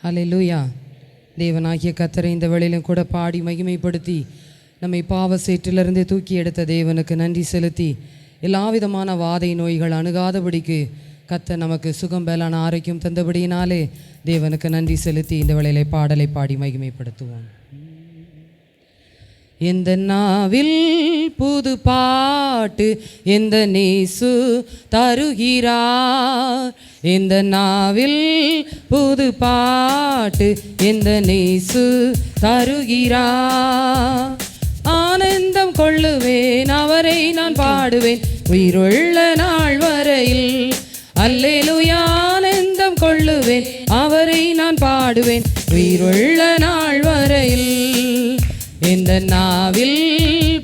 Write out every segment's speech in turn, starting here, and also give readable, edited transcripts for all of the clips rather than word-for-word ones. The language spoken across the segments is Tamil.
அல்லேலூயா. தேவனாகிய கர்த்தரை இந்த வேளையிலும் கூட பாடி மகிமைப்படுத்தி நம்மை பாவ சேற்றிலிருந்து தூக்கி எடுத்த தேவனுக்கு நன்றி செலுத்தி எல்லா விதமான வாதை நோய்கள் அணுகாதபடிக்கு கர்த்தர் நமக்கு சுகம் பலன் ஆரோக்கியம் தந்தபடியினாலே தேவனுக்கு நன்றி செலுத்தி இந்த வேளையிலே பாடலை பாடி மகிமைப்படுத்துவோம். எந்த நாவில் புது பாட்டு எந்த நேசு தருகிறார். எந்த நாவில் புது பாட்டு எந்த நேசு தருகிறார். ஆனந்தம் கொள்ளுவேன் அவரை நான் பாடுவேன் உயிருள்ள நாள் வரையில். அல்லேலூயா. ஆனந்தம் கொள்ளுவேன் அவரை நான் பாடுவேன் உயிருள்ள நாள் வரையில். இந்த நாவில்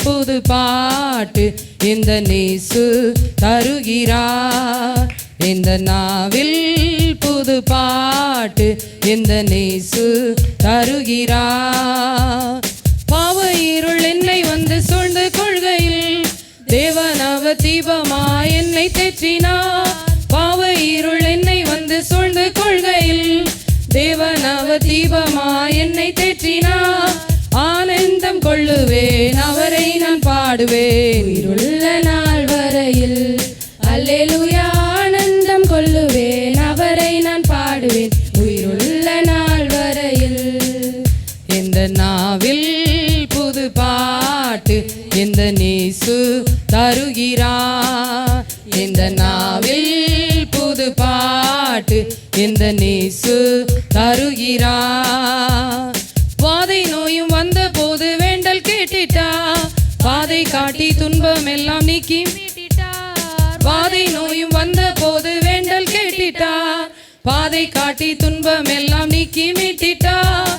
புது பாட்டு இந்த நேசு தருகிறார். இந்த நாவில் புது பாட்டு இந்த நேசு தருகிறார். பாவ இருள் என்னை வந்து சூழ்ந்து கொள்கையில் தேவனவ தீபமாய் என்னை தேற்றினார். பாவ இருள் என்னை வந்து சூழ்ந்து கொள்கையில் தேவனவ தீபமாய் என்னை தேற்றினார். ஆனந்தம் கொள்ளுவேன் அவரை நான் பாடுவேன் உயிருள்ள நாள் வரையில். அல்லேலூயா. ஆனந்தம் கொள்ளுவேன் அவரை நான் பாடுவேன் உயிருள்ள நாள் வரையில். இந்த நாவில் புது பாட்டு இந்த நேசு தருகிறார். இந்த நாவில் புது பாட்டு இந்த நேசு தருகிறார். வாதை நோயும் வந்த போது வேண்டல் கேட்டிட்டா. பாதை காட்டி துன்பம் எல்லாம் நீக்கி மீட்டிட்டார். வாதை நோயும் வந்த போது வேண்டல் கேட்டிட்டார். பாதை காட்டி துன்பம் எல்லாம் நீக்கி மீட்டிட்டார்.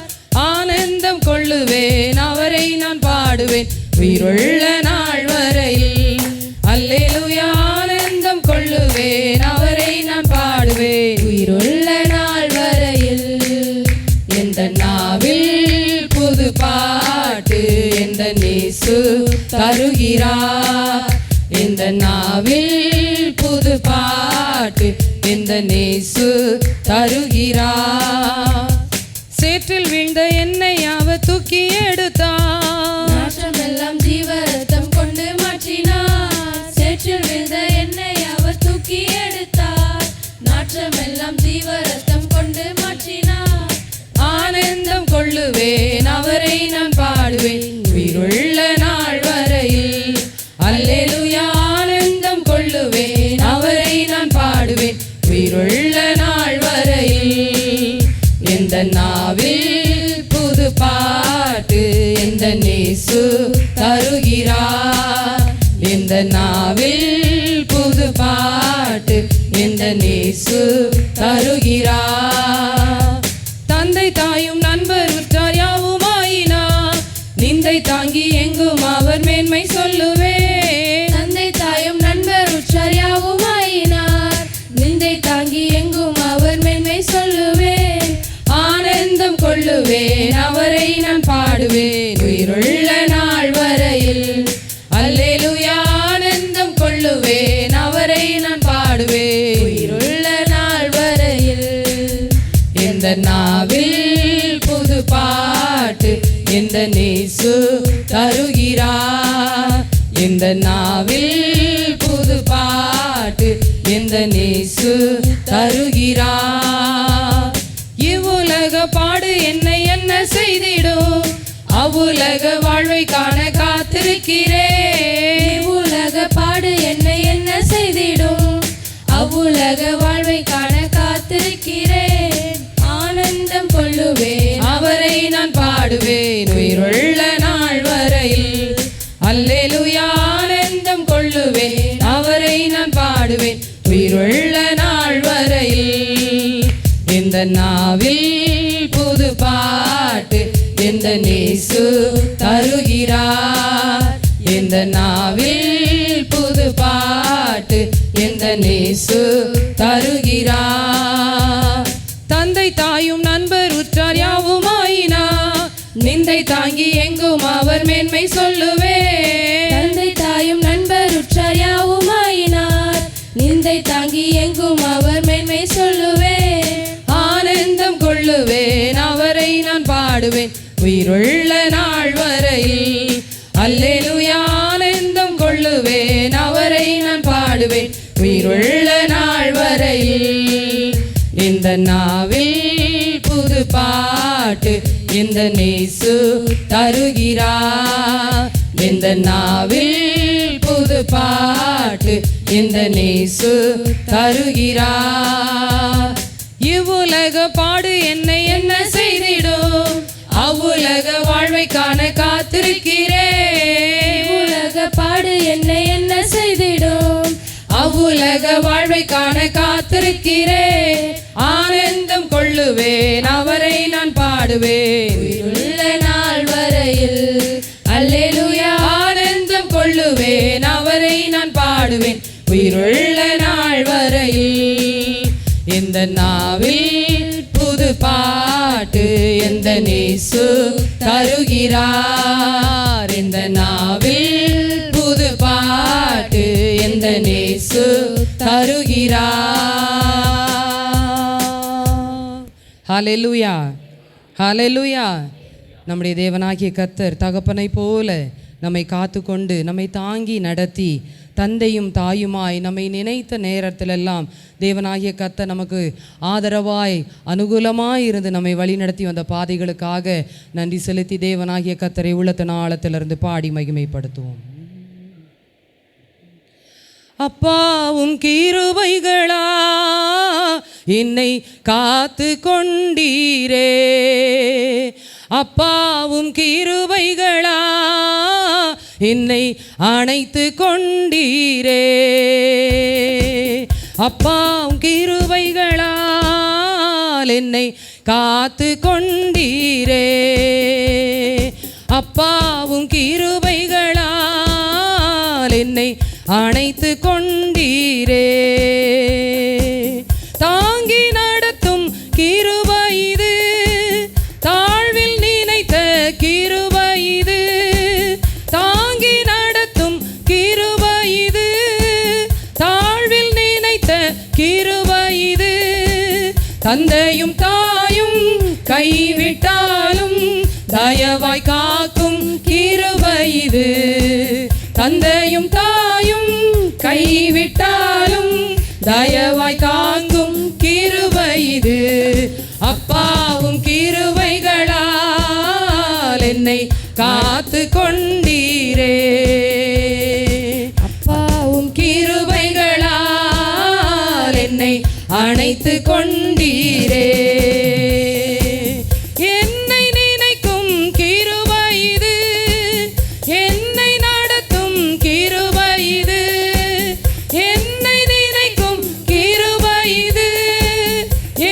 ஆனந்தம் கொள்ளுவேன் அவரை நான் பாடுவேன் உயிருள்ள நாள் வரையில். அல்லேலூயா. ஆனந்தம் கொள்ளுவேன் அவரை நான் பாடுவேன் உயிருள்ள நாள் வரையில். எந்த நாவில் புது பாட்டு எந்த நேசு தருகிறார். இந்த நாவில் புது பாட்டு இந்த நேசு தருகிறார். சேற்றில் வீழ்ந்த என்னை அவர் தூக்கி எடுத்தார். நாற்றமெல்லாம் ஜீவரத்தம் கொண்டு மாற்றினார். சேற்றில் வீழ்ந்த என்னை அவர் தூக்கி எடுத்தார். நாற்றமெல்லாம் ஜீவரத்தம் கொண்டு மாற்றினார். ஆனந்தம் கொள்ளுவேன் அவரை நான் பாடுவேன் உயிருள்ள நாள் வரையில். அல்லேலூயா. ஆனந்தம் கொள்ளுவேன் அவரை நான் பாடுவேன் உயிருள்ள நாள் வரையில். எந்த நாவில் புது பாட்டு எந்த நேசு தருகிறார். எந்த நாவில் புது பாட்டு எந்த நேசு தருகிறார். தந்தை தாயும் நண்பர் உற்றார் யாவுமாயினார். நிந்தை தாங்கி எங்கும் அவர் மேன்மை சொல்லுவேன். தந்தை தாயும் நண்பர் உற்றார் யாவுமாயினார். நிந்தை தாங்கி எங்கும் அவர் மேன்மை சொல்லுவேன். ஆனந்தம் கொள்ளுவேன் அவரை நான் பாடுவேன் உயிருள்ள நாள் வரையில். அல்லேலூயா. ஆனந்தம் கொள்ளுவேன் அவரை நான் பாடுவேன் உயிருள்ள நாள் வரையில். இந்த நாவில் புது பாட்டு இந்த நேசு தருகிறார். இந்த நாவில் புது பாட்டு இந்த நேசு தருகிறார். இவ்வுலக பாடு என்னை என்ன செய்திடும். அவ்வுலக வாழ்வை காண காத்திருக்கிறேன். இவ்வுலக பாடு என்னை என்ன செய்திடும். அவ்வுலக வாழ்வை காண காத்திருக்கிறேன். ஆனந்தம் கொள்ளுவேன் அவரை நான் பாடுவேன் உயிருள்ள நாள் வரையில். அல்லேலூயா. ஆனந்தம் கொள்ளுவேன் அவரை நான் பாடுவேன் உயிருள்ள நாள் வரையில். இந்த நாவில் புது பாட்டு எந்த நேசு தருகிறார். இந்த நாவில் புது பாட்டு எந்த நேசு தருகிறார். தந்தை தாயும் நண்பர் உற்றார் யாவுமாயினார். நிந்தை தாங்கி எங்கும் அவர் மேன்மை சொல்லுவேன். தந்தை தாயும் நண்பர் உற்றார் யாவுமாயினார். நிந்தை தாங்கி எங்கும் அவர் மேன்மை சொல்லுவேன். ஆனந்தம் கொள்ளுவேன் கொள்ளுவேன், அவரை நான் பாடுவேன் உயிருள்ள நாள் வரையில். அல்லேலூயா ஆனந்தம் கொள்ளுவேன், அவரை நான் பாடுவேன் உயிருள்ள நாள் வரையில். இந்த நாவில் புது பாட்டு இந்த நேசு தருகிறார். இந்த நாவில் புது பாட்டு இந்த நேசு தருகிறார். இவ்வுலக பாடு என்னை என்ன செய்திடும், அவ்வுலக வாழ்வை காண காத்திருக்கிறேன். உலக பாடு என்னை என்ன செய்திடும், அவ்வுலக வாழ்வை காண காத்திருக்கிறேன். ஆனந்தம் கொள்ளுவேன், அவரை நான் பாடுவேன் உள்ள நாள் வரையில். அல்லேலூயா ஆனந்தம் கொள்ளுவேன், அவரை நான் பாடுவேன் உயிருள்ள நாள் வரையில். இந்த நாவில் புது பாட்டு எந்த நேசு தருகிறார். இந்த நாவில் புது பாட்டு எந்த நேசு தருகிறார். ஹல்லேலூயா, ஹல்லேலூயா. நம்முடைய தேவனாகிய கர்த்தர் தகப்பனை போல நம்மை காத்து கொண்டு நம்மை தாங்கி நடத்தி தந்தையும் தாயுமாய் நம்மை நினைத்த நேரத்திலெல்லாம் தேவனாகிய கர்த்தர் நமக்கு ஆதரவாய் அனுகூலமாய் இருந்து நம்மை வழிநடத்தி வந்த பாதைகளுக்காக நன்றி செலுத்தி தேவனாகிய கர்த்தரை உள்ளத்தின் ஆழத்திலிருந்து பாடி மகிமைப்படுத்துவோம். அப்பாவும் கிருபைகளா என்னை காத்து கொண்டீரே, அப்பாவும் கிருபைகளா என்னை அணைத்து கொண்டீரே. அப்பாவும் கிருபைகளால் என்னை காத்து கொண்டீரே. அப்பாவும் கிருபைகளால் என்னை அணைத்து கொண்டீரே. தாங்கி நடத்தும் கிருபை இது, தாழ்வில் நினைத்த கிருபை இது. தாங்கி நடத்தும் கிருபை இது, தாழ்வில் நினைத்த கிருபை இது. தந்தையும் தாயும் கைவிட்டாலும் தயவாய் காக்கும் கிருபை இது. தந்தையும் தாயும் கைவிட்டாலும் தயவாய் தாங்கும் கிருபை இது. அப்பாவும் கிருபைகளால் என்னை காத்து கொண்டீரே. அப்பாவும் கிருபைகளால் என்னை அணைத்து கொண்டீரே. என்னை நினைக்கும் கிருபை இது, என்னை நடத்தும் கிருபை இது. என்னை நினைக்கும் கிருபை இது,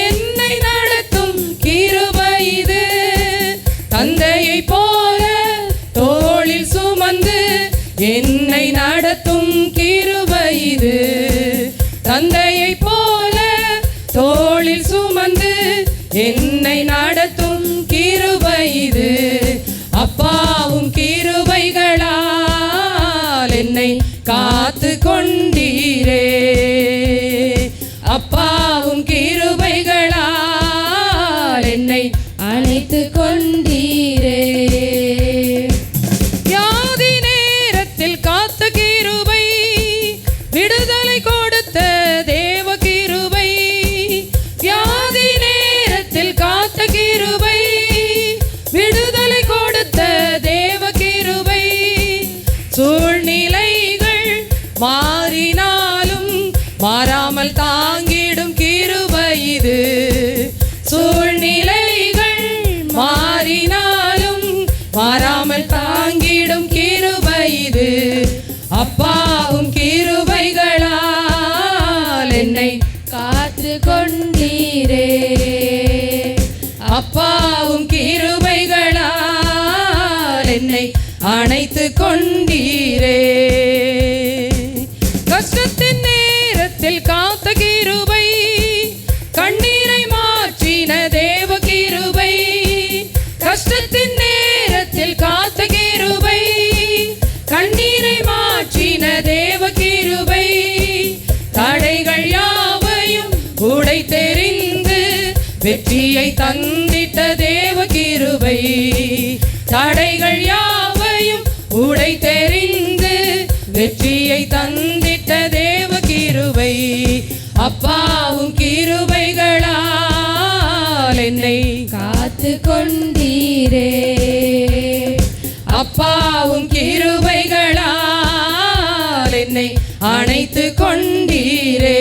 என்னை நடத்தும் கிருபை இது. தந்தையை போல தோளில் சுமந்து என்னை நடத்தும் கிருபை இது. தந்தையை போல தோளில் சுமந்து என்னை நடத்தும் கிருபை இது. அப்பாவும் கிருபைகளால் என்னை காத்து கொண்டீரே. அப்பாவும் கிருபைகளால் என்னை அணைத்து கொண்டீரே. வியாதி நேரத்தில் காத்த கிருபை, விடுதலை கொடுத்த தேவ கிருபை. வியாதி நேரத்தில் காத்த கிருபை, விடுதலை கொடுத்த தேவ கிருபை. சூழ்நிலைகள் மாறினாலும் மாறாமல் தாங்கிடும் கிருபை இது. சூழ்நிலைகள் மாறினாலும் மாறாமல் தாங்கிடும் கிருபை இது. அப்பாவும் கிருபைகளால் என்னை காத்து கொண்டீரே. அப்பாவும் கிருபைகளால் என்னை அணைத்து கொண்டீரே. கஷ்டத்தின் நேரத்தில் காத்த கிருபை, கண்ணீரை மாற்றின தேவ கிருபை. கஷ்டத்தின் நேரத்தில் காத்த கிருபை, கண்ணீரை மாற்றின தேவ கிருபை. தடைகள் யாவையும் உடைத்தெறிந்து வெற்றியை தந்திட்ட கிருபை. தடைகள் யாவையும் உடை தெரிந்து வெற்றியை தந்திட்ட தேவ கிருபை. அப்பாவும் கிருபைகளால் என்னை காத்து கொண்டீரே. அப்பாவும் கிருபைகளால் என்னை அணைத்து கொண்டீரே.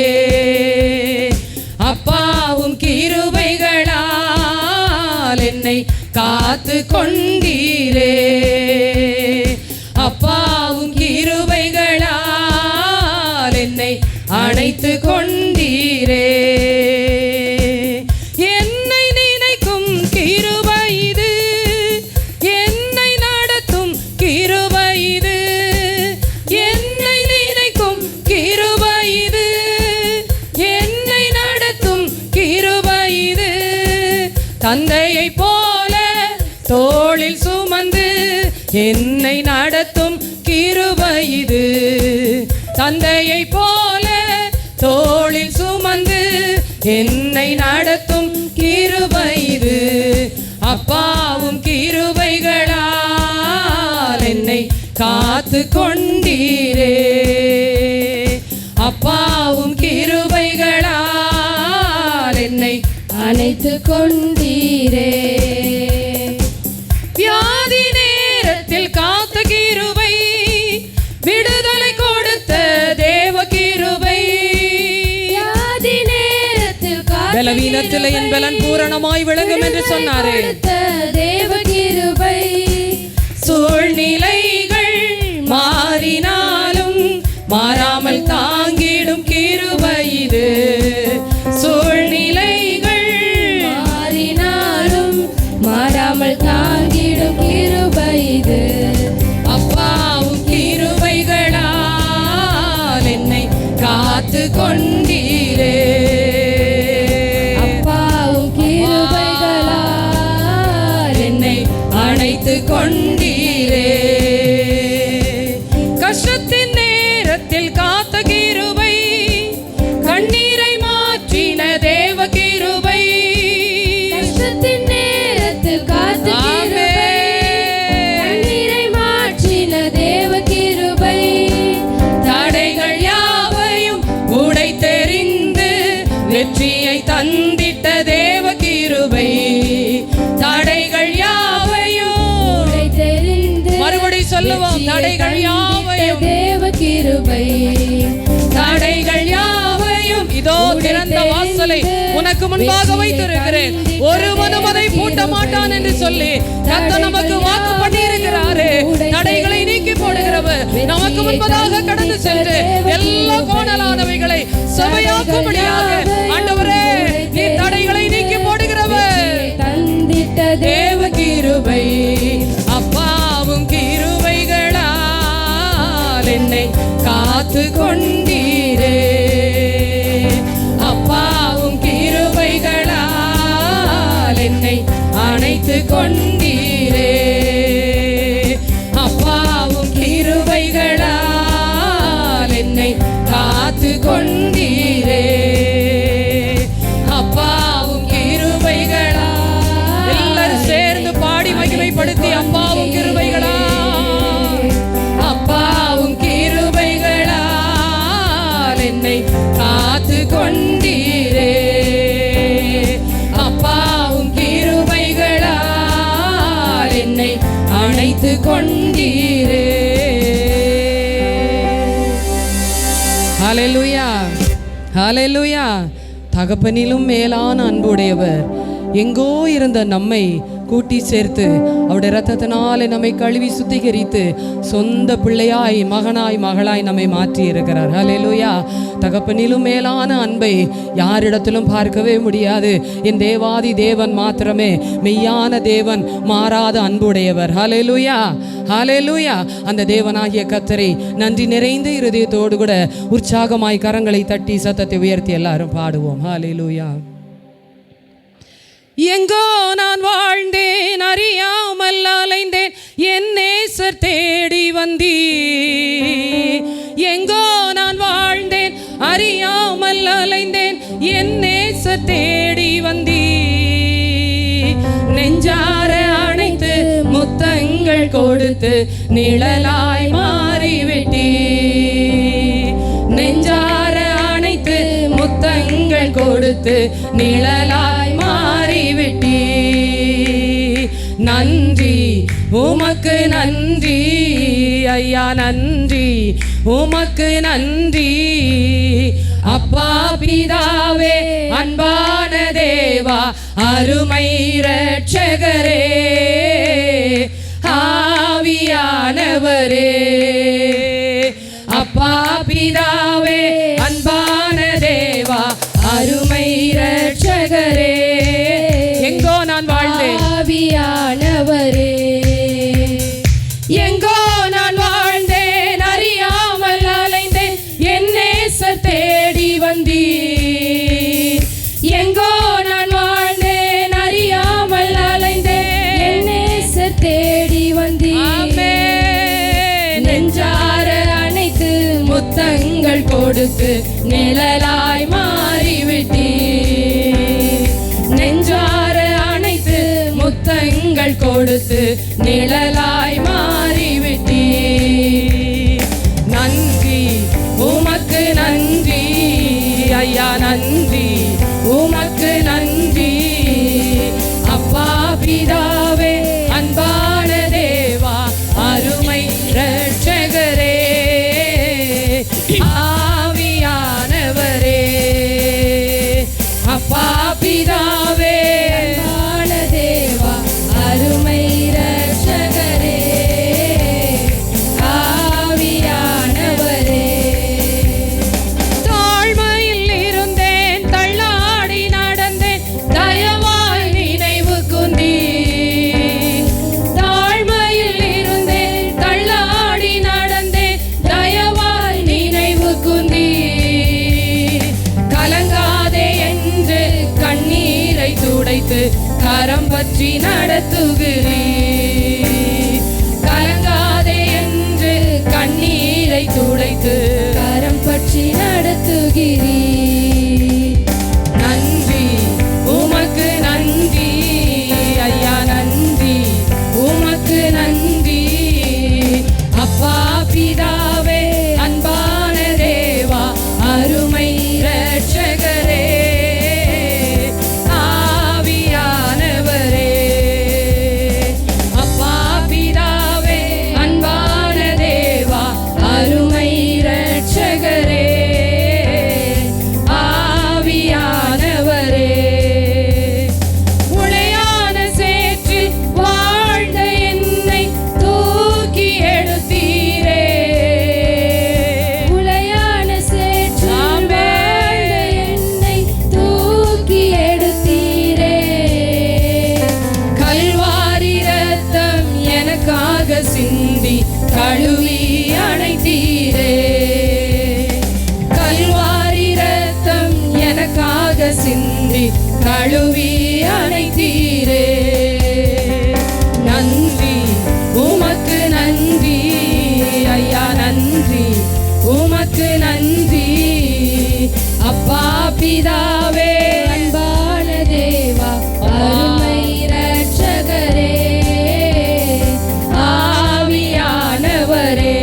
அப்பாவும் கிருபைகளால் என்னை காத்து கொண்டீரே. அப்பாவும் கிருபைகளால் என்னை அணைத்து கொண்டீரே. என்னை நினைக்கும் கிருபை இது, என்னை நடத்தும் கிருபை இது. என்னை நினைக்கும் கிருபை இது, என்னை நடத்தும் கிருபை இது. தந்தையை போல தோளில் சுமந்து என்னை நடத்தும் கிருபை இது. தந்தையை போல தோளில் சுமந்து என்னை நடத்தும் கிருபை இது. அப்பாவும் கிருபைகளால் என்னை காத்து கொண்டீரே. அப்பாவும் கிருபைகளால் என்னை அணைத்து கொண்டீரே. வியாதி நேரத்தில் காத்த கிருபை, விடுதலை கொடுத்த தேவ கிருபை. வியாதி நேரத்தில் பலவீனத்தில் என் பலன் பூரணமாய் விளங்கும் என்று சொன்னாரே. தேவ கிருபை. சூழ்நிலைகள் மாறினாலும் மாறாமல் தாங்கிடும் கிருபை இது. சூழ்நிலைகள் மாறினாலும் மாறாமல் தாங்கிடும் கிருபை இது. அப்பாவும் கிருபைகளால் என்னை காத்து கொண்டீரே. அப்பாவும் கிருபைகளால் என்னை அணைத்து கொண்டீரே. கஷ்டத்தின் நேரத்தில் காத்த கிருபை, கண்ணீரை மாற்றின தேவ கிருபை. கஷ்டத்தின் நேரத்தில் காத்த கிருபை, கண்ணீரை மாற்றின தேவ கிருபை. தடைகள் யாவையும் உடை தெரிந்து வெற்றியை தந்திட்ட தேவ கிருபை. தடைகள் யாவையும் உடை தெரிந்து மறுபடி சொல்லுவோம். தடைகள் யாவையும் தேவ கிருபை. தடைகள் யாவையும் இதோ திறந்த வாசலை உனக்கு முன்பாக வைத்திருக்கிறேன், ஒருவனும் அதை பூட்ட மாட்டான் என்று சொல்லி கர்த்தர் நமக்கு வாக்கு பண்ணியிருக்கிறாரே. தடைகளை நீக்கி போடுகிறவர் நமக்கு முன்பதாக கடந்து சென்று எல்லா கோணலானவைகளை சபையாக்கும்படியாக ஆண்டவரே நீ தடைகளை நீக்கி போடுகிறவர் தந்திட்ட தேவ கிருபை. அப்பாவும் கிருபைகளால் என்னை காத்து கொண்டீரே. அப்பாவும் கிருபைகளால் என்னை அணைத்து கொண்டீரே. அப்பாவும் கிருபைகளால் என்னை காத்து கொண்டீரே. அப்பாவும் கிருபைகளால் எல்லாரும் சேர்ந்து பாடி மகிமைப்படுத்தி அப்பாவும் கிருபைகளால், அப்பாவும் கிருபைகளால் என்னை காத்து கொண்டீரே. அப்பாவும் கிருபைகளால் என்னை அணைத்து கொண்டீரே. ஹல்லேலூயா, ஹல்லேலூயா. தகப்பனிலும் மேலான அன்புடையவர் எங்கோ இருந்த நம்மை கூட்டி சேர்த்து அவருடைய இரத்தத்தினாலே நம்மை கழுவி சுத்திகரித்து சொந்த பிள்ளையாய் மகனாய் மகளாய் நம்மை மாற்றி இருக்கிறார். ஹல்லேலூயா. தகப்பனிலும் மேலான அன்பை யாரிடத்திலும் பார்க்கவே முடியாது. என் தேவாதி தேவன் மாத்திரமே மெய்யான தேவன், மாறாத அன்புடையவர். ஹல்லேலூயா, ஹல்லேலூயா. அந்த தேவனாகிய கர்த்தரை நன்றி நிறைந்த இருதயத்தோடு கூட உற்சாகமாய் கரங்களை தட்டி சத்தத்தை உயர்த்தி எல்லாரும் பாடுவோம். ஹல்லேலூயா. எங்கோ நான் வாழ்ந்தேன், அறியாமல் அலைந்தேன், என் நேசர் தேடி வந்தீ. எங்கோ நான் வாழ்ந்தேன், அறியாமல் அலைந்தேன், என் நேசர் தேடி வந்தீ. நெஞ்சார அணை நிழலாய் மாறிவிட்டீ. நெஞ்சார அணைத்து முத்தங்கள் கொடுத்து நிழலாய் மாறிவிட்டீ. நன்றி உமக்கு நன்றி ஐயா, நன்றி உமக்கு நன்றி. அப்பா பிதாவே, அன்பான தேவா, அருமை இரட்சகரே, ஆவியானவரே. அப்பா பிதாவே, அன்பான தேவா, அருமை இரட்சகரே, எங்கோ நான் வாழ்ந்தேன் ஆவியானவரே. எங்கோ நான் வாழ்ந்தேன், அறியாமல் அலைந்தேன், என் நேசர் தேடி வந்தீர். எங்கோ நான் வாழ்ந்தேன், அறியாமல் அலைந்தேன், என் நேசர் தேடி வந்தீர். நெஞ்சார அணைத்து முத்தங்கள் கொடுத்து நிழலாய் மாறிவிட்டீர். நெஞ்சார அணைத்து முத்தங்கள் கொடுத்து நிழலாய் மாறிவிட்டீர். நன்றி உமக்கு நன்றி ஐயா, நன்றி உமக்கு நன்றி. அப்பா பிதாவே, அன்பான தேவா, அருமை இரட்சகரே, ஆவியானவரே. அப்பா பிதாவே, அன்பான தேவா, அருமை இரட்சகரே, ஆவியானவரே. தாழ்மையில் இருந்தேன், தள்ளாடி நடந்தேன், தயவாய் நினைவு கூர்ந்தீர். தாழ்மையில் இருந்தேன், தள்ளாடி நடந்தேன், தயவாய் நினைவு கூர்ந்தீர். கலங்காதே என்று கண்ணீரை துடைத்து கரம் பற்றி நடத்துகிறீர். கலங்காதே என்று கண்ணீரை துடைத்து கரம் பற்றி நடத்துகிறீர். நன்றி உமக்கு நன்றி ஐயா, நன்றி உமக்கு நன்றி. அப்பா பிதாவே, அன்பான தேவா, அருமை இரட்சகரே, ஆவியானவரே. அப்பா பிதாவே, அன்பான தேவா, அருமை இரட்சகரே, ஆவியானவரே. உளையான சேற்றில் வாழ்ந்த என்னை தூக்கி எடுத்தீரே. உளையான சேற்றில் ஆமென். வாழ்ந்த என்னை தூக்கி எடுத்தீரே. கல்வாரி ரத்தம் எனக்காக சிந்தி கழுவி அணைத்தீரே. கல்வாரி ரத்தம் எனக்காக சிந்தி கழுவி அணைத்தீரே. நன்றி உமக்கு நன்றி ஐயா, நன்றி உமக்கு நன்றி. அப்பா பிதாவே, அன்பான தேவா, அருமை இரட்சகரே, ஆவியானவரே.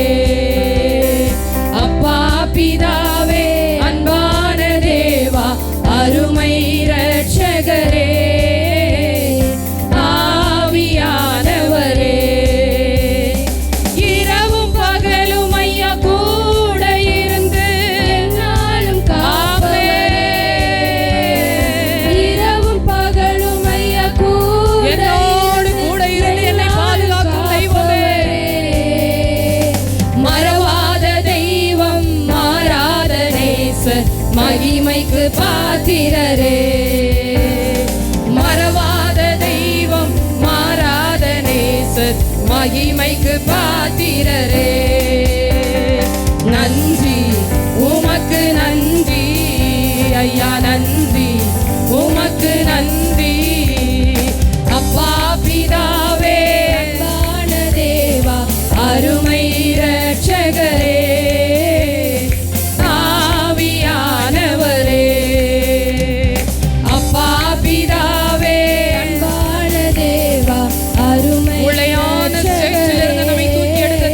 அப்பா பிதாவே, அன்பான தேவா, அருமை இரட்சகரே, ஆவியானவரே. இரவும் பகலும் ஐயா கூட இருந்து எந்நாளும் காப்பவரே. இரவும் பகலும் ஐயா கூட என்னோடு கூட இருந்து என்னை பாதுகாக்கும் தெய்வமே. மறவாத தெய்வம், மாறாத நேசர், மகிமைக்கு பாத்திரரே. மறவாத தெய்வம், மாறாத நேசர், மகிமைக்கு பாத்திரரே. நன்றி உமக்கு நன்றி ஐயா, நன்றி உமக்கு நன்றி. அப்பா பிதாவே, அன்பான தேவா, அருமை இரட்சகரே, ஆவியானவரே. அப்பா பிதாவே, அன்பான தேவா, அருமை உளையான சேற்றிலிருந்து நம்மை தூக்கி எடுத்த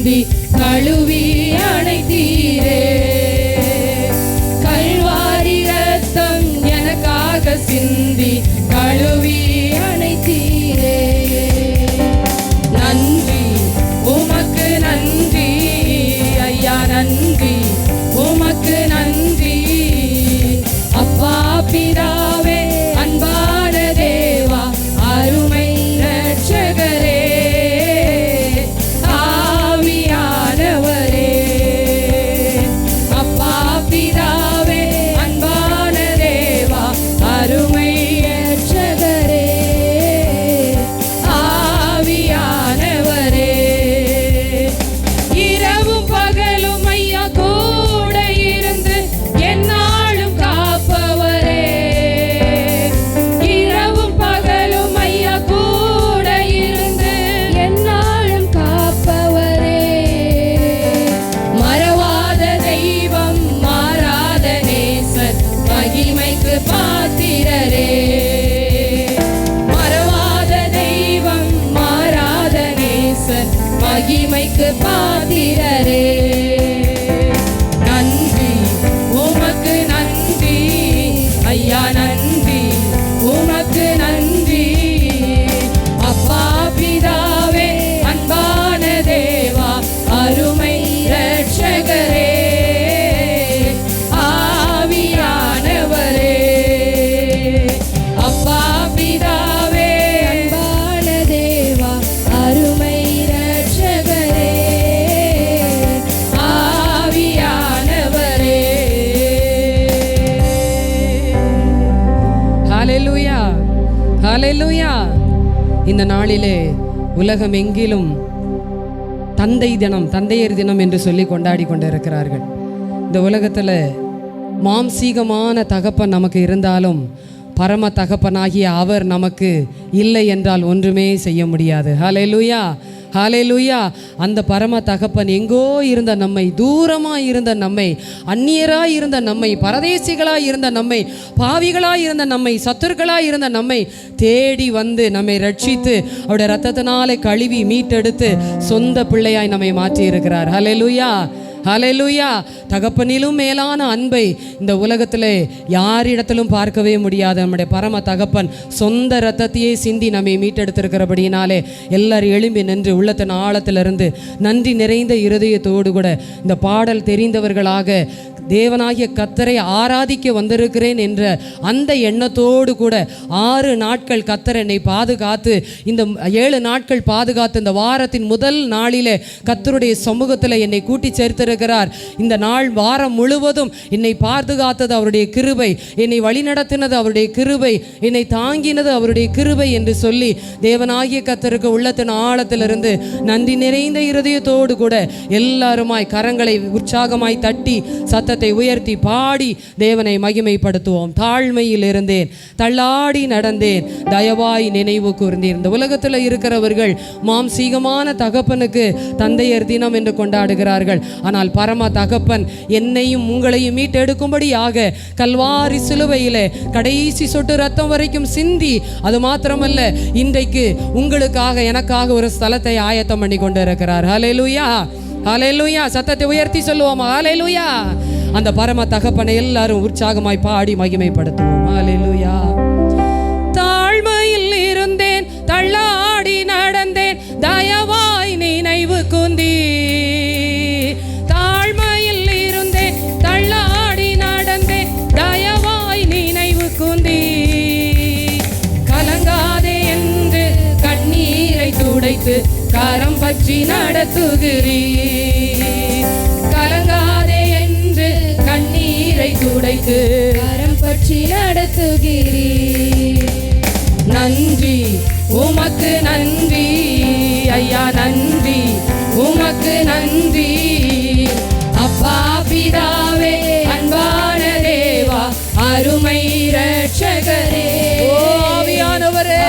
சிந்தி கழுவி அணைத்தீரே. கல்வாரி ரத்தம் எனக்காக சிந்தி கழுவி அணைத்தீரே. நன்றி உமக்கு நன்றி ஐயா, நன்றி உமக்கு நன்றி. அப்பா பிதாவே, அன்பான தேவா, அருமை இரட்சகரே, ஆவியானவரே. அப்பா பிதாவே, அன்பான தேவா, அருமை இரட்சகரே, ஆவியானவரே. இரவும் பகலும் ஐயா கூட இருந்து எந்நாளும் காப்பவரே. இரவும் பகலும் ஐயா கூட இருந்து எந்நாளும் காப்பவரே. மறவாத தெய்வம், மாறாத நேசர், மகிமைக்கு பாத்திரரே. மறவாத தெய்வம், மாறாத நேசர், மகிமைக்கு பாத்திரரே. நன்றி உமக்கு நன்றி ஐயா, நன்றி உமக்கு நன்றி. அப்பா பிதாவே, அன்பான தேவா, அருமை இரட்சகரே, ஆவியானவரே. அப்பா பிதாவே, அன்பான தேவா, அருமை இரட்சகரே, ஆவியானவரே. ஹalleluya, ஹalleluya. இந்த நாளிலே உலகம் எங்கிலும் தந்தை தினம், தந்தையர் தினம் என்று சொல்லி கொண்டாடி கொண்டிருக்கிறார்கள். இந்த உலகத்தில் மாம்சீகமான தகப்பன் நமக்கு இருந்தாலும் பரம தகப்பனாகிய அவர் நமக்கு இல்லை என்றால் ஒன்றுமே செய்ய முடியாது. ஹalleluya, ஹalleluya. அந்த பரம தகப்பன் எங்கோ இருந்த நம்மை, தூரமாக இருந்த நம்மை, அந்நியராய் இருந்த நம்மை, பரதேசிகளாய் இருந்த நம்மை, பாவிகளாய் இருந்த நம்மை, சத்துருக்களாய் இருந்த நம்மை தேடி வந்து நம்மை ரட்சித்து அவருடைய இரத்தத்தினாலே கழுவி மீட்டெடுத்து சொந்த பிள்ளையாய் நம்மை மாற்றி இருக்கிறார். ஹalleluya, ஹalleluya. தகப்பனிலும் மேலான அன்பை இந்த உலகத்தில் யாரிடத்திலும் பார்க்கவே முடியாது. நம்முடைய பரம தகப்பன் சொந்த இரத்தத்தையே சிந்தி நம்மை மீட்டெடுத்திருக்கிறபடினாலே எல்லாரும் எழும்பி நின்று உள்ளத்தின் ஆழத்திலிருந்து நன்றி நிறைந்த இருதயத்தோடு கூட இந்த பாடல் தெரிந்தவர்களாக தேவனாகிய கர்த்தரை ஆராதிக்க வந்திருக்கிறேன் என்ற அந்த எண்ணத்தோடு கூட 6 நாட்கள் கர்த்தர் என்னை பாதுகாத்து, இந்த 7 நாட்கள் பாதுகாத்து இந்த வாரத்தின் முதல் நாளிலே கர்த்தருடைய சமூகத்தில் என்னை கூட்டி சேர்த்திருக்கிறார். இந்த நாள் வாரம் முழுவதும் என்னை பாதுகாத்தது அவருடைய கிருபை, என்னை வழிநடத்தினது அவருடைய கிருபை, என்னை தாங்கினது அவருடைய கிருபை என்று சொல்லி தேவனாகிய கர்த்தருக்கு உள்ளத்தின் ஆழத்திலிருந்து நன்றி நிறைந்த இருதயத்தோடு கூட எல்லாருமாய் கரங்களை உற்சாகமாய் தட்டி சத்தத்தை உயர்த்தி பாடி தேவனை மகிமைப்படுத்துவோம். தாழ்மையில் இருந்தேன், தள்ளாடி நடந்தேன், தயவாய் நினைவு கூர்ந்தேன். இந்த உலகத்தில் இருக்கிறவர்கள் மாம்சீகமான தகப்பனுக்கு தந்தையர் தினம் என்று கொண்டாடுகிறார்கள். ஆனால் பரம தகப்பன் என்னையும் உங்களையும் மீட்டெடுக்கும்படியாக கல்வாரி சிலுவையிலே கடைசி சொட்டு ரத்தம் வரைக்கும் சிந்தி, அது மாத்திரமல்ல இன்றைக்கு உங்களுக்காக எனக்காக ஒரு ஸ்தலத்தை ஆயத்தம் பண்ணி கொண்டிருக்கிறார். ஹல்லேலூயா, ஹல்லேலூயா. சத்தத்தை உயர்த்தி சொல்லுவோம் ஹல்லேலூயா. அந்த பரம தகப்பனை எல்லாரும் உற்சாகமாய் பாடி மகிமைப்படுத்துவோம். ஹல்லேலூயா. தாழ்மையில் இருந்தேன், தள்ளாடி நடந்தேன், தயவாய் நினைவு கூர்ந்தீ. தாழ்மையில் இருந்தேன், தள்ளாடி நடந்தேன், தயவாய் நினைவு கூர்ந்தீ. கலங்காதே என்று கண்ணீரை துடைத்து கரம் பற்றி நடத்துகிறீ. கலங்காதே என்று கண்ணீரை துடைத்து கரம் பற்றி நடத்துகிறீ. நன்றி உமக்கு நன்றி ஐயா, நன்றி உமக்கு நன்றி. அப்பா பிதாவே, அன்பான தேவா, அருமை இரட்சகரே, ஆவியானவரே,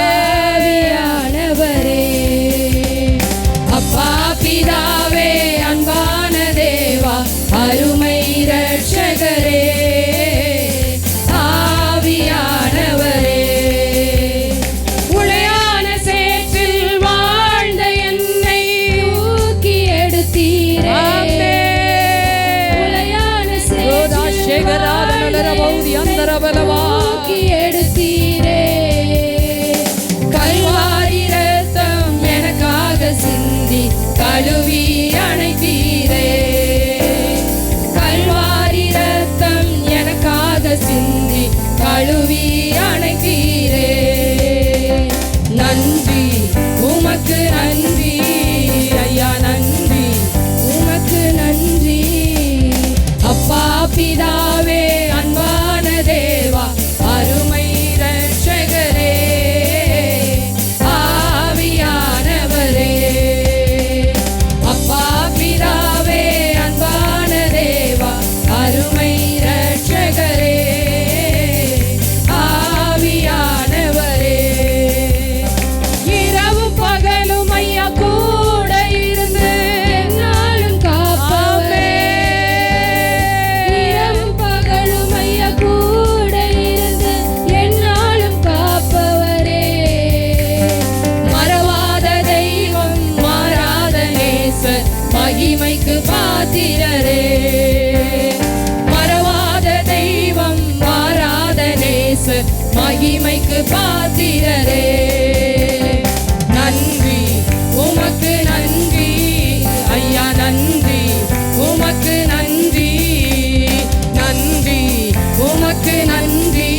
ஆவியானவரே. அப்பா பிதாவே, அன்பான தேவா, அருமை இரட்சகரே, ஆவியானவரே. உளையான சேற்றில் வாழ்ந்த என்னை தூக்கி எடுத்தீ. தூக்கி எடுத்தீரே. கல்வாரி ரத்தம் எனக்காக சிந்தி கழுவி அணைத்தீரே. கல்வாரி ரத்தம் எனக்காக சிந்தி கழுவி அணைத்தீரே. நன்றி உமக்கு நன்றி ஐயா, நன்றி உமக்கு நன்றி. அப்பா பிதாவே, அன்பான தேவா, அருமை இரட்சகரே, ஆவியானவரே. அப்பா பிதாவே, அன்பான தேவா, அருமை இரட்சகரே, ஆவியானவரே. இரவும் பகலும் ஐயா கூட இருந்து என்னாலும் காப்பவே. இரவும் பகலும் ஐயா கூட இருந்து என்னாலும் காப்பவரே. மறவாத தெய்வம், மாறாத நேசர், மகிமைக்கு பாத்திரரே. மறவாத தெய்வம், மாறாத நேசர், மகிமைக்கு பாத்திரரே. நன்றி உமக்கு நன்றி ஐயா, நன்றி உமக்கு நன்றி. நன்றி உமக்கு நன்றி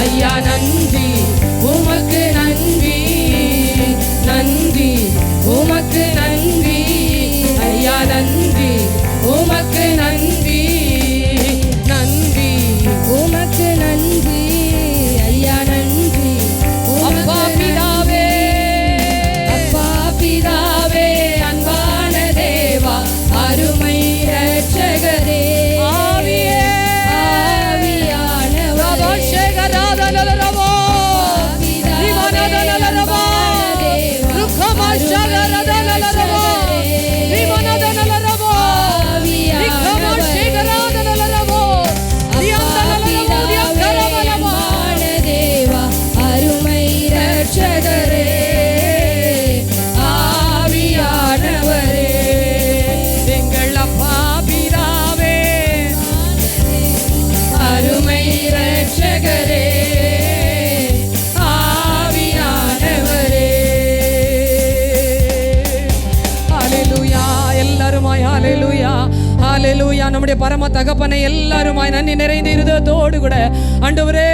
ஐயா, நன்றி உமக்கு நன்றி. நன்றி உமக்கு நன்றி ஐயா, நன்றி உமக்கு நன்றி. நன்றி உமக்கு நன்றி ஐயா, நன்றி. அப்பா பிதாவே, அப்பா பிதாவே, அன்பான தேவா, அருமை இரட்சகரே, ஆவியே, ஆவியானவரே. ரபஷகராதலரவோ, ரிமனதலரவோ, ருக்கமஷகரதலரவோ, ரிமனதலரவோ, ரிக்கமஷகரதலரவோ, தியந்தலரவோ, தியக்கரவலவோ. தேவா, அருமை இரட்சகரே, ஆவியானவரே. எங்கள் அப்பா பிதாவே, அருமை இரட்சகரே, ஆவியானவரே. ஹalleluya. எல்லாருமாய் ஹalleluya, ஹalleluya. நம்முடைய பரம தகப்பனை எல்லாருமாய் நன்றி நிறைந்த இருதயத்தோடு கூட, ஆண்டவரே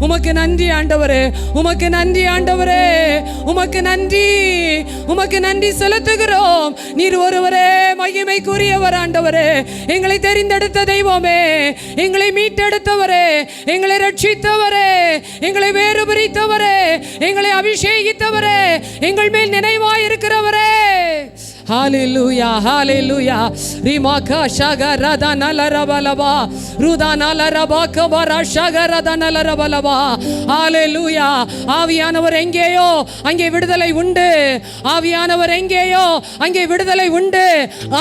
உமக்கு நன்றி, ஆண்டவரே உமக்கு நன்றி, ஆண்டவரே உமக்கு நன்றி, உமக்கு நன்றி செலுத்துகிறோம். நீர் ஒருவரே மகிமைக்குரியவர், ஆண்டவரே. எங்களை தெரிந்தெடுத்த தெய்வமே, எங்களை மீட்டெடுத்தவரே, எங்களை ரட்சித்தவரே, எங்களை வேறு பிரித்தவரே, எங்களை அபிஷேகித்தவரே, எங்கள் மேல் நினைவாயிருக்கிறவரே. ஹalleluya, ஹalleluya. ரிமாகா ஷகரத நலரபலபா, ருதா நலரபா கபரா ஷகரத நலரபலபா. ஹalleluya. ஆவியானவர் எங்கேயோ அங்கே விடுதலை உண்டு. ஆவியானவர் எங்கேயோ அங்கே விடுதலை உண்டு.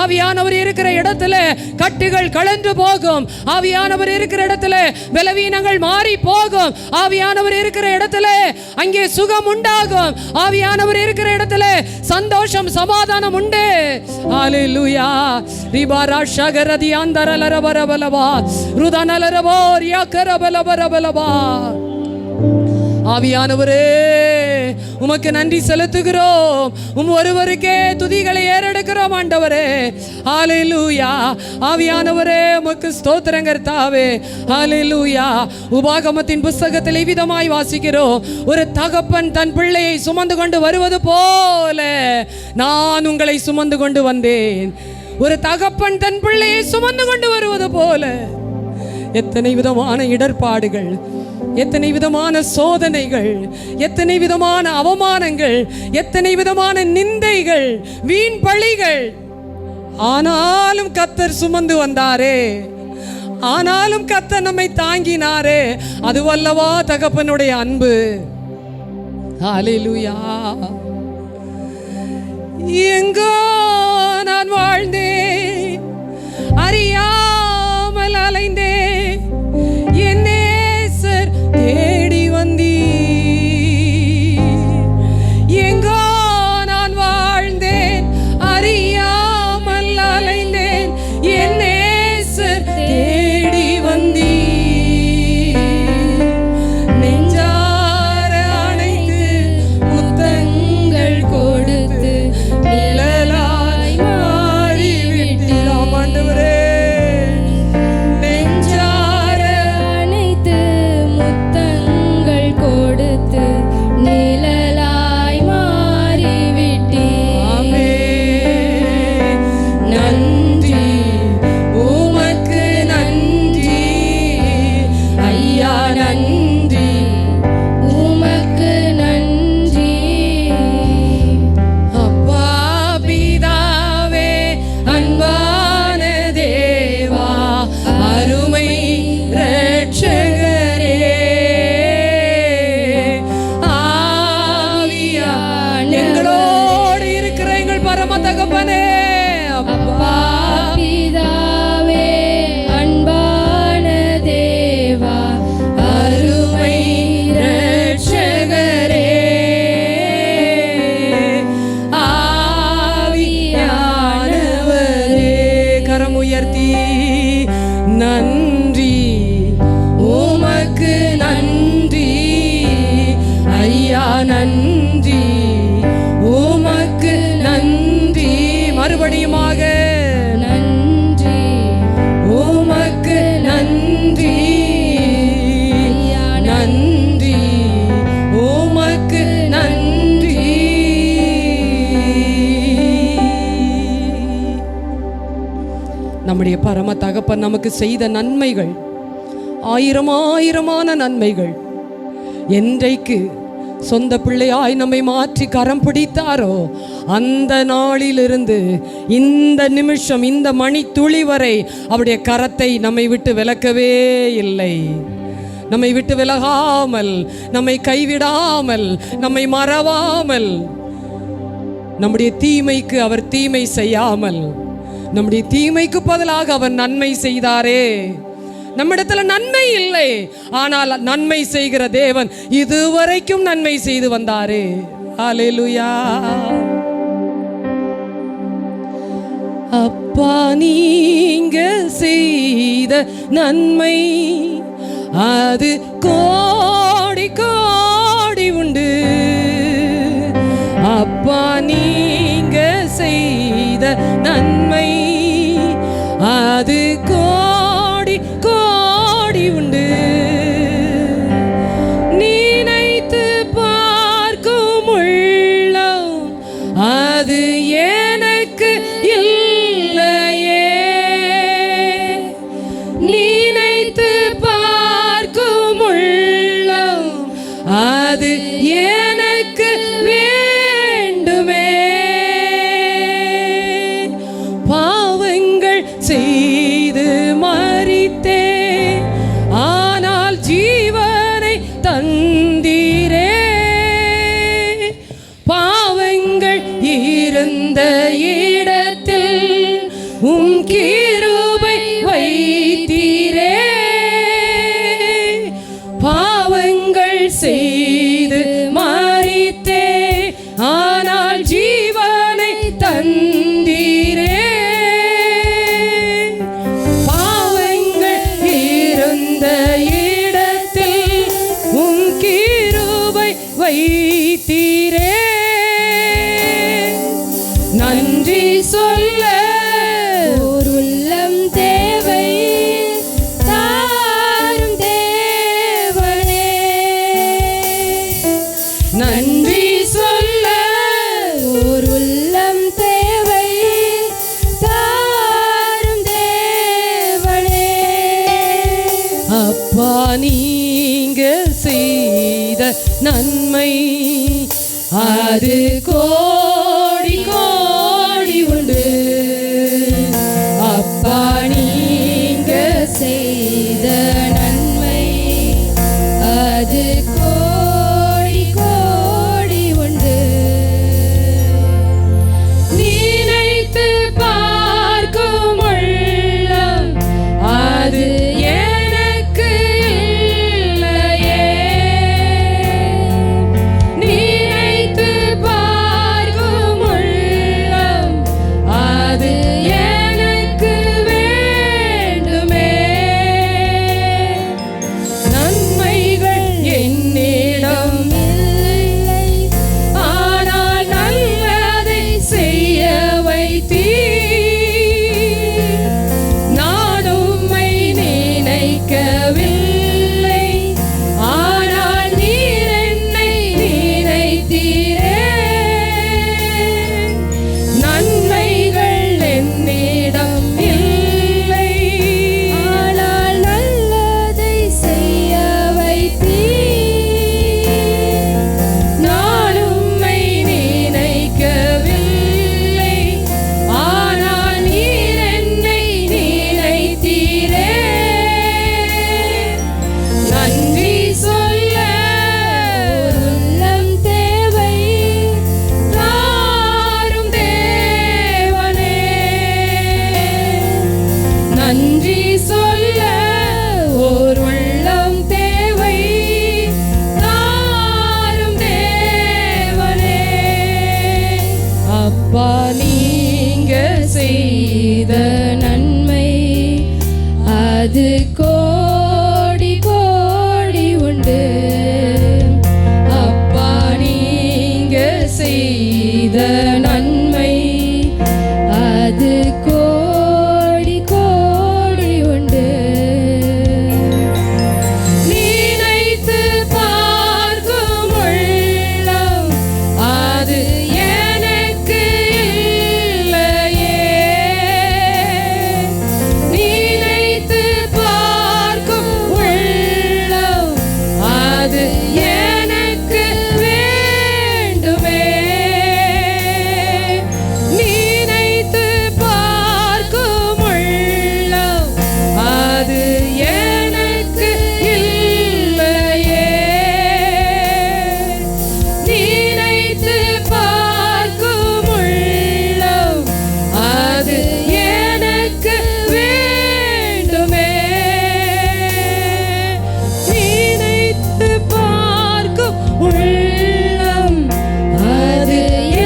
ஆவியானவர் இருக்கிற இடத்துல கட்டுகள் கலந்து போகும். ஆவியானவர் இருக்கிற இடத்துல பலவீனங்கள் மாறி போகும். ஆவியானவர் இருக்கிற இடத்துல அங்கே சுகம் உண்டாகும். ஆவியானவர் இருக்கிற இடத்துல சந்தோஷம், சமாதானம் உண்டு. ஹalleluya. ரிபாரா ஷகரதி அந்தரலரபரபலபா, ருதனலரபோ ரியாக்கரபலபரபலபா. ஆவியானவரே உமக்கு நன்றி செலுத்துகிறோம். ஒருவருக்கே துதிகளை ஏறெடுக்கிறோம், ஆண்டவரே. ஹalleluya. ஆவியானவரே உமக்கு ஸ்தோத்திரம் கர்த்தாவே. ஹalleluya. உபாகமத்தின் புத்தகத்தில் விதமாய் வாசிக்கிறோம், ஒரு தகப்பன் தன் பிள்ளையை சுமந்து கொண்டு வருவது போல நான் உங்களை சுமந்து கொண்டு வந்தேன். ஒரு தகப்பன் தன் பிள்ளையை சுமந்து கொண்டு வருவது போல. எத்தனை விதமான இடர்பாடுகள், எத்தனை விதமான சோதனைகள், எத்தனை விதமான அவமானங்கள், எத்தனை விதமான நிந்தைகள், வீண் பழிகள். ஆனாலும் கர்த்தர் சுமந்து வந்தாரே, ஆனாலும் கர்த்தர் நம்மை தாங்கினாரே. அதுவல்லவா தகப்பனுடைய அன்பு. ஹalleluya. எங்கோ நான் வாழ்ந்தேன், அறியாமல் அலைந்தேன், என் நேசர் தேடி வந்தீர். எங்கோ நான் வாழ்ந்தேன், அறியாமல் அலைந்தேன், என் நேசர் தேடி வந்தீர். தகப்பனே. அப்பா பிதாவே, அன்பான தேவா, அருமை இரட்சகரே, ஆவியானவரே. கரம் உயர்த்தி நன்றி, உமக்கு நன்றி ஐயா, நன்றி உமக்கு நன்றி. மறுபடியுமாக நன்றி உமக்கு நன்றி ஐயா, நன்றி உமக்கு நன்றி. நம்முடைய பரம தகப்பன் நமக்கு செய்த நன்மைகள் ஆயிரமான நன்மைகள். என்றைக்கு சொந்த பிள்ளையாய் நம்மை மாற்றி கரம் பிடித்தாரோ அந்த நாளிலிருந்து இந்த நிமிஷம், இந்த மணி துளி வரை அவருடைய கரத்தை நம்மை விட்டு விலக்கவே இல்லை. நம்மை விட்டு விலகாமல், நம்மை கைவிடாமல், நம்மை மறவாமல், நம்முடைய தீமைக்கு அவர் தீமை செய்யாமல், நம்முடைய தீமைக்கு பதிலாக அவர் நன்மை செய்தாரே. நம்மிடத்துல நன்மை இல்லை, ஆனால் நன்மை செய்கிற தேவன் இதுவரைக்கும் நன்மை செய்து வந்தாரே. ஹல்லேலூயா. அப்பா நீங்க செய்த நன்மை அது கோடி கோடி உண்டு. அப்பா நீங்க செய்த நன்மை அது கோடி கோடி உண்டு. நினைத்து பார்க்கும் உள்ளம் அது எனக்கு இல்லையே. நினைத்து பார்க்கும் உள்ளம் அது எனக்கு வேண்டுமே. பாவங்கள் செய்து மரித்தே, ஆனால் ஜீவனை தந்தீரே. பாவங்கள் இருந்த இடத்தில் உம் கிருபை வைத்தீரே. பாவங்கள் செய்து மரித்தே, ஆனால் ஜீவனை தந்தீரே. பாவங்கள் இருந்த இடத்தில் உம் கிருபை வைத்தீரே. நன்றி சொல்ல ஓர் உள்ளம் தேவை, தாரும் தேவனே. நன்றி சொல்ல ஓர் உள்ளம் தேவை, தாரும் தேவனே. அப்பா நீங்க செய்த நன்மை அது கோடி கோடி உண்டு. அப்பா நீங்க செய்த நன்மை அது கோடி கோடி உண்டு. அப்பா நீங்க செய்த நன்மை அது கோடி கோடி உண்டு. நினைத்து பார்க்கும் உள்ளம் அது எனக்கு இல்லையே. நினைத்து பார்க்கும் உள்ளம் அது எனக்கு வேண்டுமே. நினைத்து பார்க்கும் உள்ளம் அது எனக்கு இல்லையே. நினைத்து பார்க்கும் உள்ளம் அது எனக்கு வேண்டுமே. நினைத்து பார்க்கும் உள்ளம் அது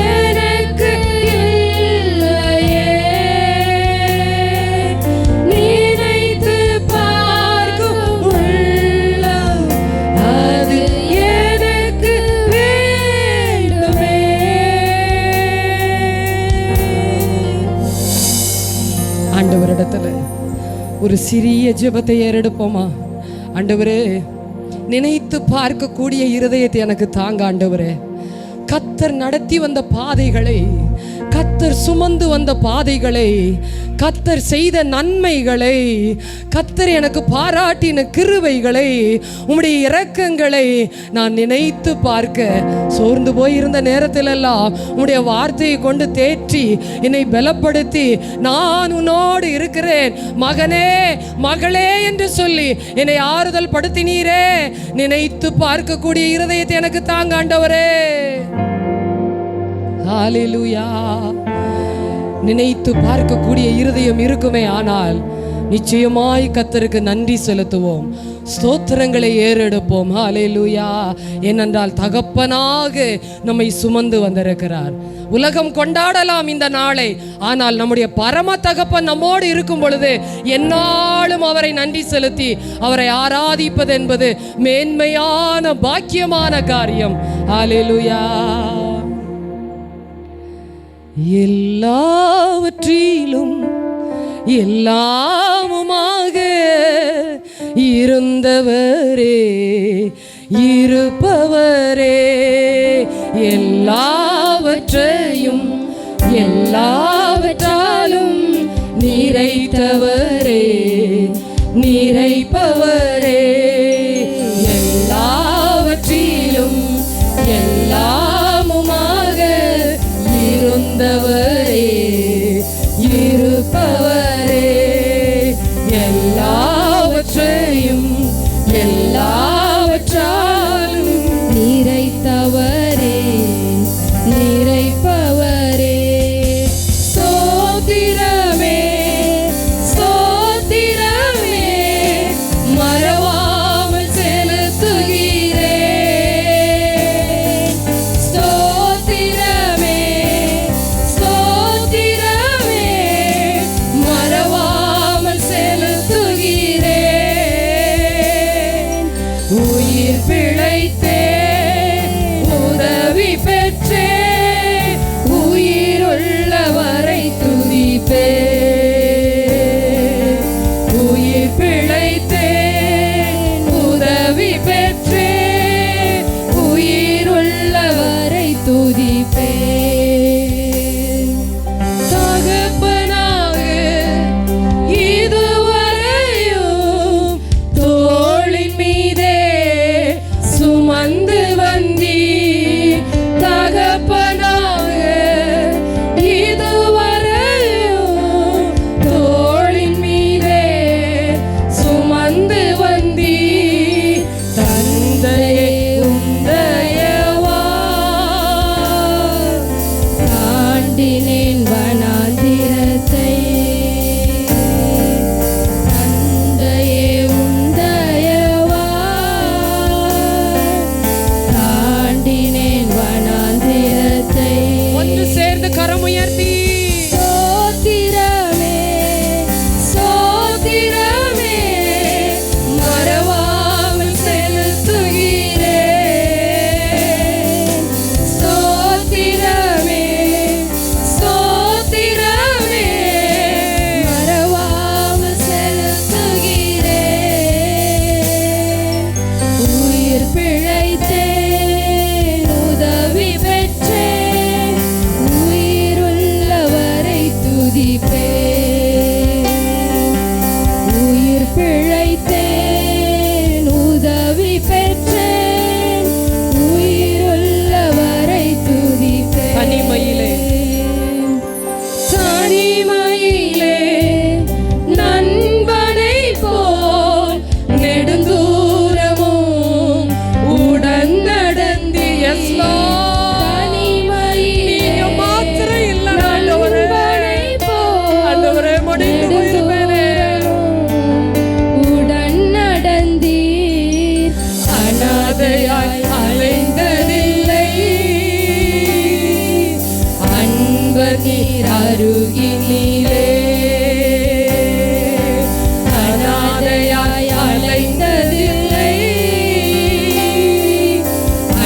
எனக்கு இல்லையே. நினைத்து பார்க்கும் உள்ளம் அது எனக்கு வேண்டுமே. ஆண்டவரிடத்துல ஒரு சிறிய ஜெபத்தை ஏறெடுப்போமா? ஆண்டவரே, நினைத்து பார்க்கக்கூடிய இருதயத்தை எனக்கு தாங்க ஆண்டவரே. கத்தர் நடத்தி வந்த பாதைகளை, கத்தர் சுமந்து வந்த பாதைகளை, கத்தர் செய்த நன்மைகளை, கத்தர் எனக்கு பாராட்டின கிருபைகளை, உம்முடைய இரக்கங்களை நான் நினைத்து பார்க்க சோர்ந்து போயிருந்த நேரத்திலெல்லாம் உம்முடைய வார்த்தையை கொண்டு தேற்றி என்னை பலப்படுத்தி நான் உன்னோடு இருக்கிறேன் மகனே மகளே என்று சொல்லி என்னை ஆறுதல் படுத்தினீரே. நினைத்து பார்க்கக்கூடிய இருதயத்தை எனக்கு தாங்க ஆண்டவரே. ஹல்லேலூயா. நினைத்து பார்க்கக்கூடிய இருதயம் இருக்குமே ஆனால் நிச்சயமாய் கர்த்தருக்கு நன்றி செலுத்துவோம், ஸ்தோத்திரங்களை ஏறெடுப்போம். ஹல்லேலூயா. ஏனென்றால் தகப்பனாக நம்மை சுமந்து வந்திருக்கிறார். உலகம் கொண்டாடலாம் இந்த நாளை, ஆனால் நம்முடைய பரம தகப்பன் நம்மோடு இருக்கும் பொழுது எந்நாளும் அவரை நன்றி செலுத்தி அவரை ஆராதிப்பது என்பது மேன்மையான பாக்கியமான காரியம். ஹல்லேலூயா. எல்லாவற்றிலும் எல்லாமுமாக இருந்தவரே இருப்பவரே, எல்லாவற்றையும் எல்லாவற்றாலும் நிறைத்தவரே நிறைப்பவரே, எல்லாவற்றிலும் எல்லாமுமாக இருந்தவரே இருப்பவரே, எல்லாவற்றையும் எல்லாவற்றாலும் நிறைத்தவரே நிறைப்பவரே. ஸ்தோத்திரமே ஸ்தோத்திரமே மறவாமல் செலுத்துகிறேன். ஸ்தோத்திரமே ஸ்தோத்திரமே மறவாமல் செலுத்துகிறேன். உயிர் பிழைத்தே உதவி பெற்றே உயிருள்ளவரை துதிப்பே. உயிர் பிழைத்தே உதவி பெற்றே உயிருள்ளவரை துதிப்பே. தகப்பனாக இதுவரையும் தோளின் மீதே சுமந்து வந்தீ. தகப்பனாக இதுவரையும் தோளின் மீதே சுமந்து வந்தீ. தந்தையே உந்தயவா தாண்டினேன் வனாந்திரத்தை. தந்தையே உந்தயவா தாண்டினேன் வனாந்திரத்தை. ஒன்று சேர்ந்து கரம் உயர்த்தி ஸ்தோத்திரமே ஸ்தோத்திரமே மறவாமல் செலுத்துகிறேன். ஸ்தோத்திரமே ஸ்தோத்திரமே மறவாமல் செலுத்துகிறேன். உயிர் பிழைத்தேன் உதவி பெற்றேன் உயிருள்ளவரை துதிப்பேன். உயிர் பிழைத்தேன் உதவி பெற்றேன் உயிருள்ளவரை துதிப்பேன். தனிமையிலே தனிமையிலே நண்பனை போல் நெடுந்தூரமும் உடன் நடந்து Yes, Lord. நீங்க மாத்திரம் இல்ல ஆண்டவரே. ஆண்டவரே, முடிந்து போயிருப்பேனே. உடன் நடந்தீர் அனாதையாய் அலைந்ததில்லை. அன்பர் நீர் அருகினிலே அனாதையாய் அலைந்ததில்லை.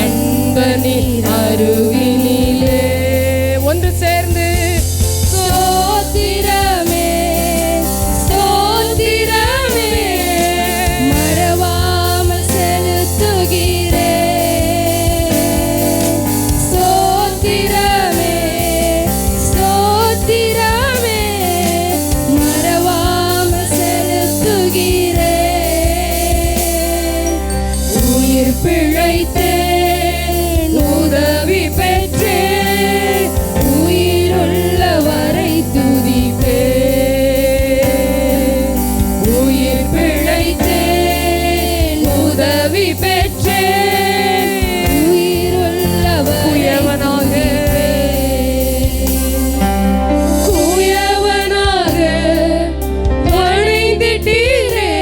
அன்பர் நீர் அருகினிலே. ஒன்று சேர்ந்து ஸ்தோத்திரமே ஸ்தோத்திரமே மறவாமல் செலுத்துகிறேன். ஸ்தோத்திரமே ஸ்தோத்திரமே மறவாமல் செலுத்துகிறேன். உயிர் பிழைத்தேன் உதவி பெற்றேன் உயிருள்ளவரை துதிப்பேன். உயிர் பிழைத்தேன் உதவி பெற்றேன் உயிருள்ளவரை குயவனாக குயவனாக பணிந்திட்டீரே.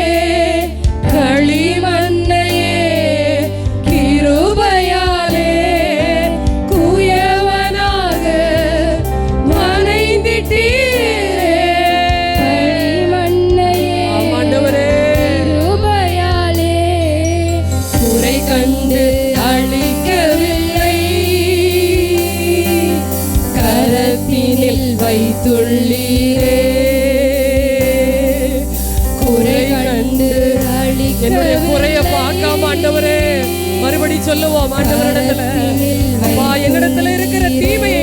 களிமண்ணையே கிருபையாலே குயவனாக பணிந்திட்டீரே. களிமண்ணையே ஆண்டவரே. கிருபையாலே குறை கண்டு அழிக்கவில்லை. கரத்தினில் வைத்துள்ளீரே. குறை கண்டு என்னுடைய குறைய பார்க்காம ஆண்டவரே, மறுபடி சொல்லுவோம் ஆண்டவரிடத்துல, அப்பா என்னிடத்துல இருக்கிற தீமையை